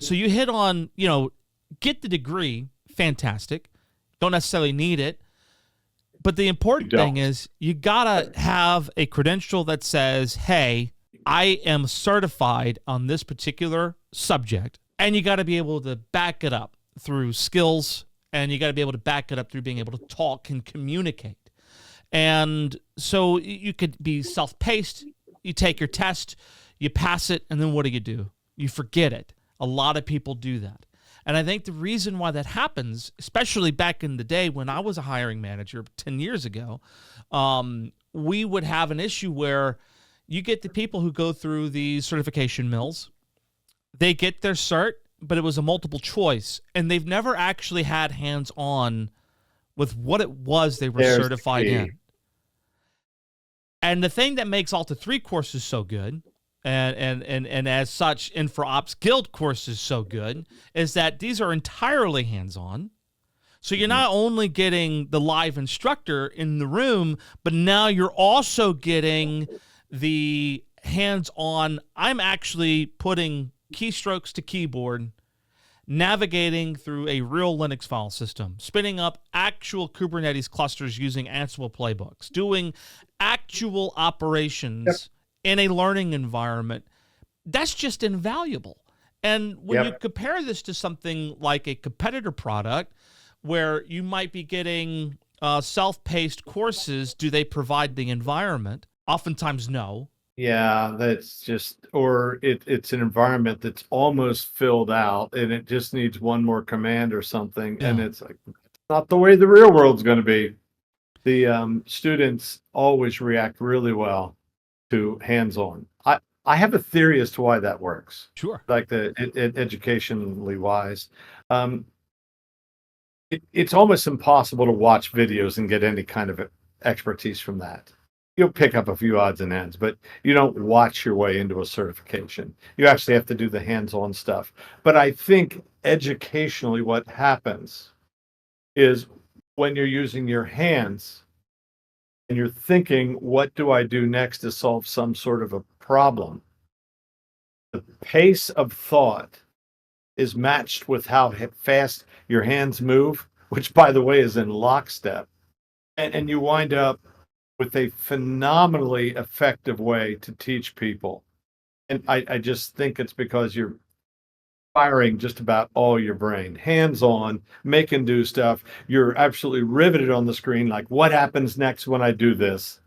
So you hit on, get the degree, fantastic. Don't necessarily need it. But the important thing is you got to have a credential that says, hey, I am certified on this particular subject. And you got to be able to back it up through skills, and you got to be able to back it up through being able to talk and communicate. And so you could be self-paced. You take your test, you pass it, and then what do? You forget it. A lot of people do that. And I think the reason why that happens, especially back in the day when I was a hiring manager 10 years ago, we would have an issue where you get the people who go through these certification mills. They get their cert, but it was a multiple choice, and they've never actually had hands-on with what it was they were certified in. And the thing that makes Alta 3 courses so good, and as such, InfraOps Guild courses so good, is that these are entirely hands-on. So you're not only getting the live instructor in the room, but now you're also getting the hands-on. I'm actually putting keystrokes to keyboard, navigating through a real Linux file system, spinning up actual Kubernetes clusters using Ansible playbooks, doing actual operations in a learning environment. That's just invaluable. And when you compare this to something like a competitor product where you might be getting self-paced courses, do they provide the environment? Oftentimes, no. Yeah, that's just, or it's an environment that's almost filled out and it just needs one more command or something. And it's like, it's not the way the real world's going to be. The students always react really well to hands-on. I have a theory as to why that works. Sure. Like educationally wise. It's almost impossible to watch videos and get any kind of expertise from that. You'll pick up a few odds and ends, but you don't watch your way into a certification. You actually have to do the hands-on stuff. But I think educationally what happens is when you're using your hands and you're thinking, what do I do next to solve some sort of a problem? The pace of thought is matched with how fast your hands move, which by the way is in lockstep. And you wind up with a phenomenally effective way to teach people. And I just think it's because you're firing just about all your brain, hands-on, make and do stuff. You're absolutely riveted on the screen, like what happens next when I do this?